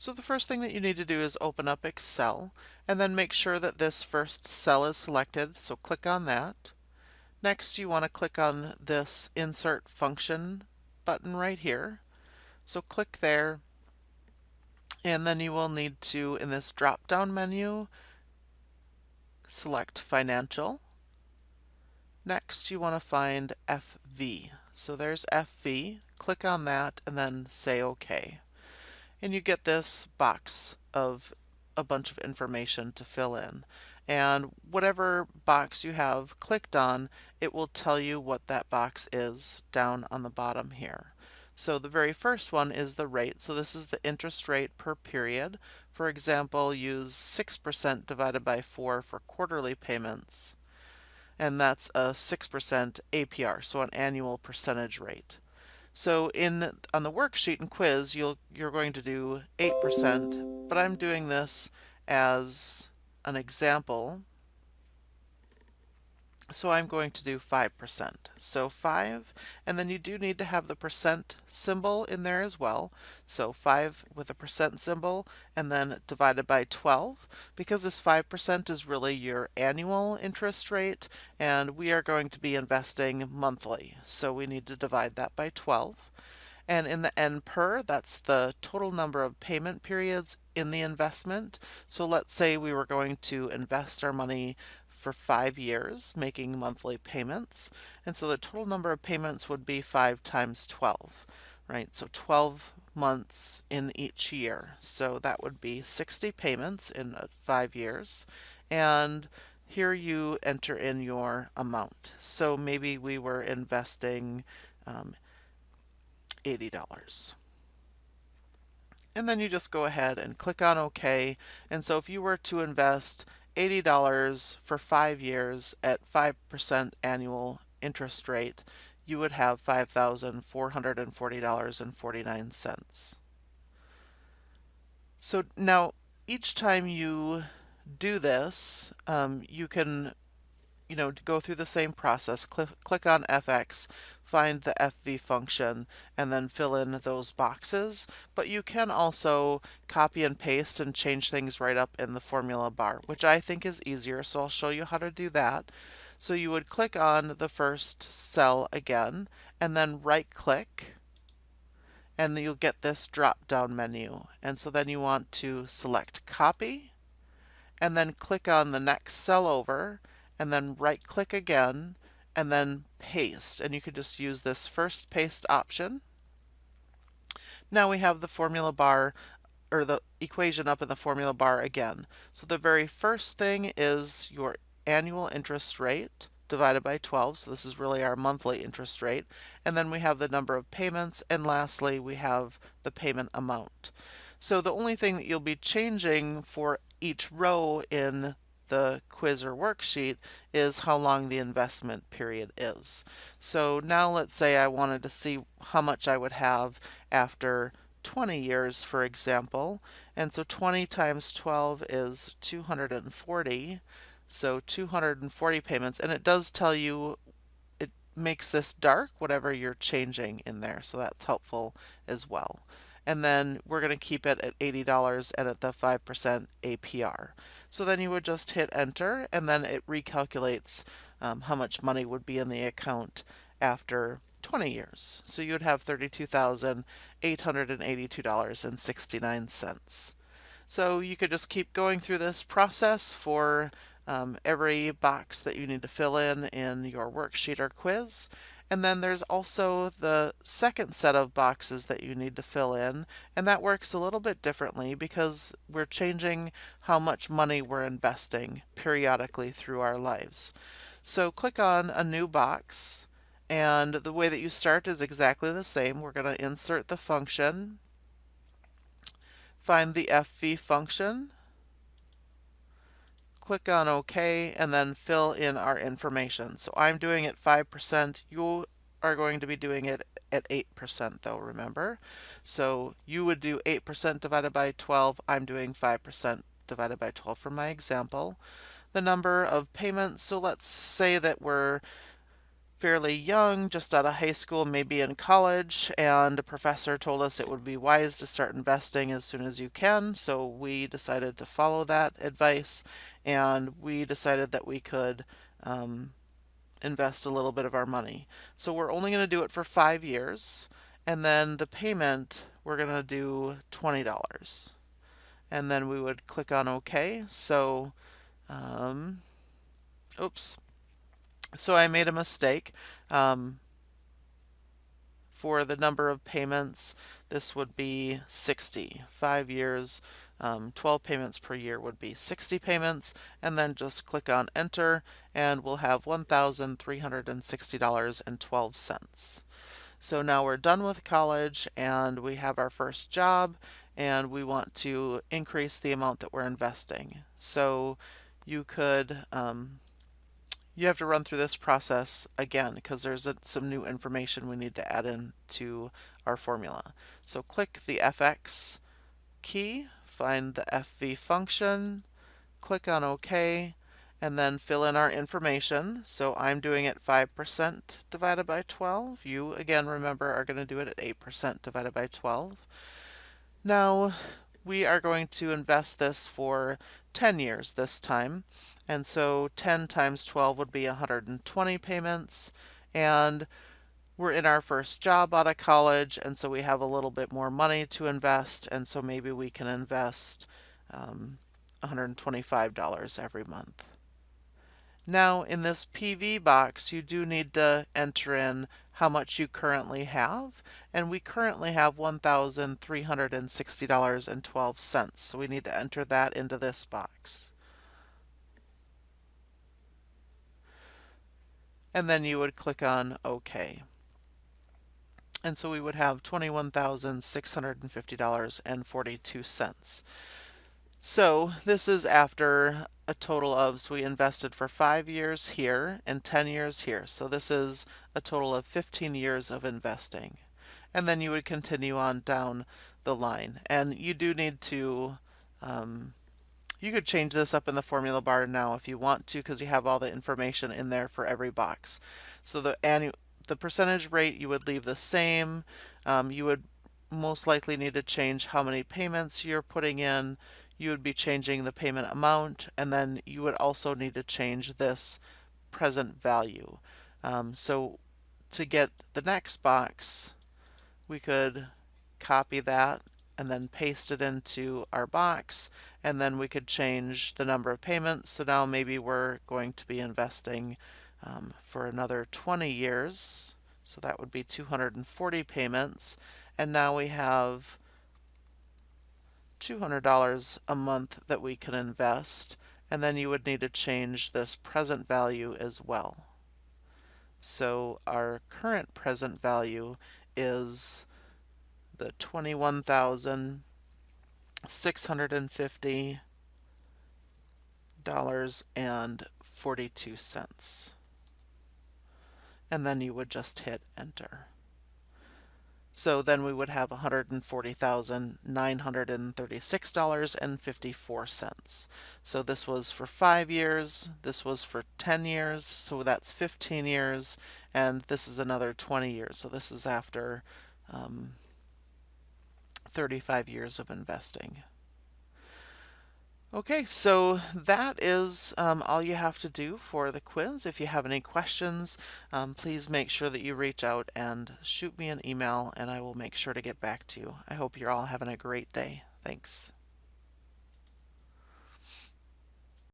So the first thing that you need to do is open up Excel and then make sure that this first cell is selected, so click on that. Next you want to click on this Insert Function button right here. So click there, and then you will need to, in this drop-down menu, select Financial. Next you want to find FV. So there's FV, click on that and then say OK. And you get this box of a bunch of information to fill in. And whatever box you have clicked on, it will tell you what that box is down on the bottom here. So the very first one is the rate. So this is the interest rate per period. For example, use 6% divided by 4 for quarterly payments. And that's a 6% APR, so an annual percentage rate. So on the worksheet and quiz, you're going to do 8%, but I'm doing this as an example. So I'm going to do 5%. So 5, and then you do need to have the percent symbol in there as well. So 5 with a percent symbol, and then divided by 12, because this 5% is really your annual interest rate, and we are going to be investing monthly. So we need to divide that by 12. And in the N per, that's the total number of payment periods in the investment. So let's say we were going to invest our money for 5 years, making monthly payments. And so the total number of payments would be 5 times 12, right? So 12 months in each year. So that would be 60 payments in 5 years. And here you enter in your amount. So maybe we were investing $80. And then you just go ahead and click on OK. And so if you were to invest $80 for 5 years at 5% annual interest rate, you would have $5,440.49. So now each time you do this, you can go through the same process. Click on FX, find the FV function, and then fill in those boxes. But you can also copy and paste and change things right up in the formula bar, which I think is easier, so I'll show you how to do that. So you would click on the first cell again, and then right-click, and you'll get this drop-down menu. And so then you want to select Copy, and then click on the next cell over, and then right click again, and then paste. And you can just use this first paste option. Now we have the formula bar, or the equation up in the formula bar again. So the very first thing is your annual interest rate divided by 12. So this is really our monthly interest rate. And then we have the number of payments, and lastly we have the payment amount. So the only thing that you'll be changing for each row in the quiz or worksheet is how long the investment period is. So now let's say I wanted to see how much I would have after 20 years, for example. And so 20 times 12 is 240. So 240 payments, and it does tell you, it makes this dark, whatever you're changing in there. So that's helpful as well. And then we're going to keep it at $80 and at the 5% APR. So then you would just hit enter, and then it recalculates how much money would be in the account after 20 years. So you would have $32,882.69. So you could just keep going through this process for every box that you need to fill in your worksheet or quiz. And then there's also the second set of boxes that you need to fill in, and that works a little bit differently because we're changing how much money we're investing periodically through our lives. So click on a new box, and the way that you start is exactly the same. We're going to insert the function, find the FV function, click on OK, and then fill in our information. So I'm doing it 5%. You are going to be doing it at 8% though, remember? So you would do 8% divided by 12. I'm doing 5% divided by 12 for my example. The number of payments, so let's say that we're fairly young, just out of high school, maybe in college, and a professor told us it would be wise to start investing as soon as you can. So we decided to follow that advice, and we decided that we could invest a little bit of our money. So we're only going to do it for 5 years, and then the payment, we're going to do $20. And then we would click on OK. So, oops. So I made a mistake. Um, for the number of payments, this would be 60. 5 years, 12 payments per year would be 60 payments, and then just click on enter, and we'll have $1,360.12. So now we're done with college, and we have our first job, and we want to increase the amount that we're investing. So you could you have to run through this process again because there's some new information we need to add in to our formula. So click the FX key, find the FV function, click on OK, and then fill in our information. So I'm doing it 5% divided by 12. You, again, remember, are going to do it at 8% divided by 12. Now, we are going to invest this for 10 years this time. And so 10 times 12 would be 120 payments. And we're in our first job out of college, and so we have a little bit more money to invest. And so maybe we can invest $125 every month. Now, in this PV box, you do need to enter in how much you currently have, and we currently have $1,360.12, so we need to enter that into this box. And then you would click on OK. And so we would have $21,650.42. So this is after a total of, so we invested for 5 years here and 10 years here. So this is a total of 15 years of investing. And then you would continue on down the line. And you do need to, you could change this up in the formula bar now if you want to, because you have all the information in there for every box. So the percentage rate you would leave the same. You would most likely need to change how many payments you're putting in. You would be changing the payment amount, and then you would also need to change this present value. So to get the next box, we could copy that and then paste it into our box, and then we could change the number of payments. So now maybe we're going to be investing for another 20 years. So that would be 240 payments. And now we have $200 a month that we can invest. And then you would need to change this present value as well. So our current present value is the $21,650.42. And then you would just hit enter. So then we would have $140,936.54. So this was for 5 years, this was for 10 years, so that's 15 years, and this is another 20 years. So this is after 35 years of investing. Okay, so that is all you have to do for the quiz. If you have any questions, please make sure that you reach out and shoot me an email, and I will make sure to get back to you. I hope you're all having a great day. Thanks.